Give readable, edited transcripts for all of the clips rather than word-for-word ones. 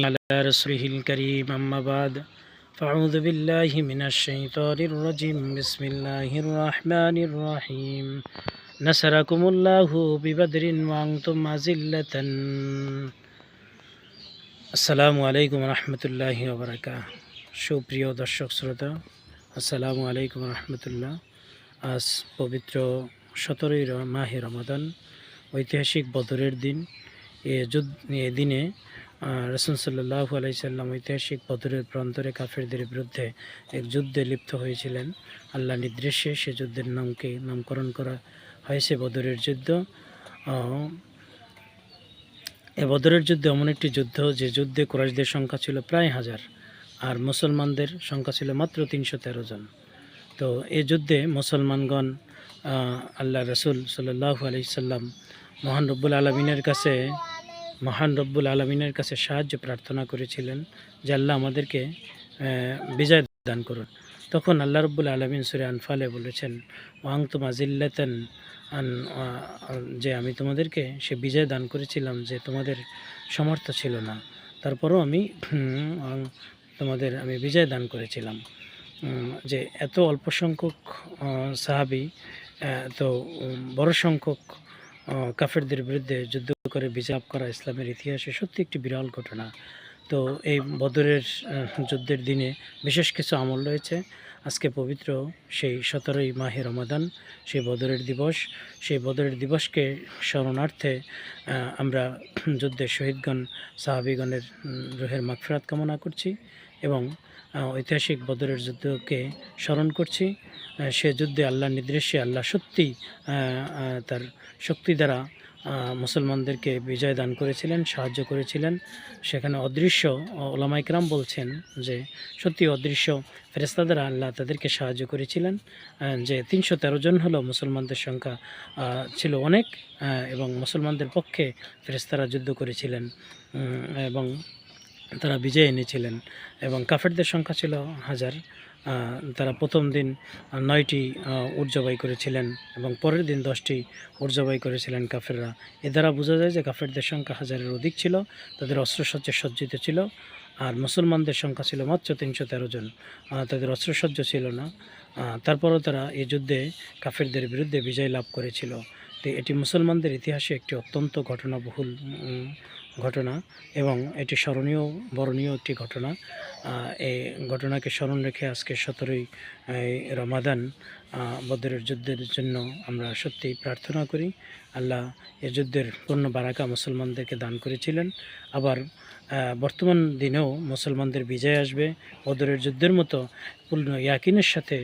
على رسوله الكريم أما بعد فأعوذ بالله من الشيطان الرجيم بسم الله الرحمن الرحيم نصركم الله ببدر وأنتم أذلة আসসালামু আলাইকুম রহমতুল্লাহি ওয়া বারাকাতুহু। সুপ্রিয় দর্শক শ্রোতা, আসসালামু আলাইকুম রহমতুল্লাহ। আজ পবিত্র 17ই মাহে রমাদান, ঐতিহাসিক বদরের দিন। এ দিনে রাসূল সাল্লাল্লাহু আলাইহি সাল্লাম ঐতিহাসিক বদরের প্রান্তরে কাফেরদের বিরুদ্ধে এক যুদ্ধে লিপ্ত হয়েছিলেন। আল্লাহ নির্দেশে সে যুদ্ধের নামকরণ করা হয়েছে বদরের যুদ্ধ। এ বদরের যুদ্ধ এমন একটি যুদ্ধ যে যুদ্ধে কুরাইশদের সংখ্যা ছিল প্রায় 1000 আর মুসলমানদের সংখ্যা ছিল মাত্র 313 জন। তো এই যুদ্ধে মুসলমানগণ আল্লাহ রসুল সাল্লাল্লাহু আলাইহি সাল্লাম মহান রব্বুল আলমিনের কাছে সাহায্য প্রার্থনা করেছিলেন যে আল্লাহ আমাদেরকে বিজয় দান করুন। তখন আল্লাহ রব্বুল আলমিন সূরা আনফালে বলেছেন, ওয়াংতুম আজিল্লাতান, যে আমি তোমাদেরকে সে বিজয় দান করেছিলাম যে তোমাদের সামর্থ্য ছিল না, তারপরও আমি বিজয় দান করেছিলাম। যে এত অল্প সংখ্যক সাহাবী তো বড় সংখ্যক কাফেরদের বিরুদ্ধে যুদ্ধ করে বিজয় লাভ করা ইসলামের ইতিহাসে সত্যি একটি বিরল ঘটনা। তো এই বদরের যুদ্ধের দিনে বিশেষ কিছু আমল রয়েছে। আজকে পবিত্র সেই 17ই মাহে রমাদান, সেই বদরের দিবস। সেই বদরের দিবসকে স্মরণার্থে আমরা যুদ্ধের শহীদগণ সাহাবীগণের রুহের মাগফিরাত কামনা করছি এবং ঐতিহাসিক বদরের যুদ্ধকে স্মরণ করছি। সে যুদ্ধে আল্লাহর নির্দেশে আল্লাহ সত্যি তার শক্তি দ্বারা মুসলমানদেরকে বিজয় দান করেছিলেন, সাহায্য করেছিলেন। সেখানে অদৃশ্য ওলামা ইকরাম বলছেন যে সত্যি অদৃশ্য ফেরেশতা দ্বারা আল্লাহ তাদেরকে সাহায্য করেছিলেন। যে 313 জন হলো মুসলমানদের সংখ্যা ছিল অনেক, এবং মুসলমানদের পক্ষে ফেরেশতারা যুদ্ধ করেছিলেন এবং তারা বিজয় এনেছিলেন। এবং কাফেরদের সংখ্যা ছিল 1000। তারা প্রথম দিন 9টি উট জবাই করেছিলেন এবং পরের দিন 10টি উট জবাই করেছিলেন কাফেররা। এ দ্বারা বোঝা যায় যে কাফেরদের সংখ্যা 1000-এর অধিক ছিল, তাদের অস্ত্রসজ্জে সজ্জিত ছিল। আর মুসলমানদের সংখ্যা ছিল মাত্র 313 জন, তাদের অস্ত্রসজ্জ ছিল না। তারপরও তারা এই যুদ্ধে কাফেরদের বিরুদ্ধে বিজয় লাভ করেছিল। তো এটি মুসলমানদের ইতিহাসে একটি অত্যন্ত ঘটনাবহুল ঘটনা এবং এটি স্মরণীয় বরণীয় একটি ঘটনা। এই ঘটনাকে স্মরণ রেখে আজকে 17ই রমাদান বদরের যুদ্ধের জন্য আমরা সত্যি প্রার্থনা করি। আল্লাহ এই যুদ্ধের পূর্ণ বারাকা মুসলমানদেরকে দান করেছিলেন। আবার বর্তমান দিনেও মুসলমানদের বিজয় আসবে। বদরের যুদ্ধের মতো পূর্ণ ইয়াকিনের সাথে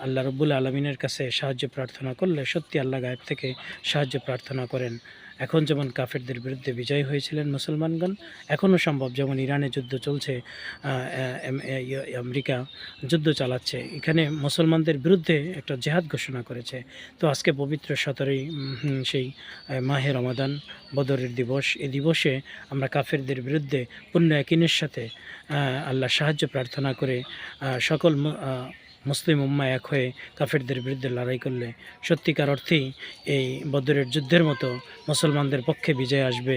আল্লাহ রব্বুল আলমিনের কাছে সাহায্য প্রার্থনা করলে সত্যি আল্লাহ গায়েব থেকে সাহায্য প্রার্থনা করেন। এখন যেমন কাফেরদের বিরুদ্ধে বিজয় হয়েছিলেন মুসলমানগণ, এখনও সম্ভব। যেমন ইরানে যুদ্ধ চলছে, আমেরিকা যুদ্ধ চালাচ্ছে, এখানে মুসলমানদের বিরুদ্ধে একটা জেহাদ ঘোষণা করেছে। তো আজকে পবিত্র 17ই সেই মাহে রমাদান বদরের দিবস। এই দিবসে আমরা কাফেরদের বিরুদ্ধে পূর্ণ ইয়াকিনের সাথে আল্লাহ সাহায্য প্রার্থনা করে সকল মুসলিম উম্মাহ এক হয়ে কাফেরদের বিরুদ্ধে লড়াই করলে সত্যিকার অর্থেই এই বদরের যুদ্ধের মতো মুসলমানদের পক্ষে বিজয় আসবে।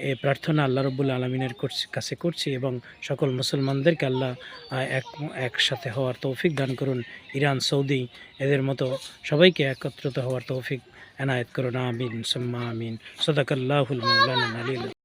এই প্রার্থনা আল্লাহ রব্বুল আলমিনের কাছে করছি এবং সকল মুসলমানদেরকে আল্লাহ একসাথে হওয়ার তৌফিক দান করুন। ইরান, সৌদি এদের মতো সবাইকে একত্রিত হওয়ার তৌফিক এনায়েত করুন। আমিন সুম্মা আমিন। সাদাকাল্লাহুল মাওলানা আলী।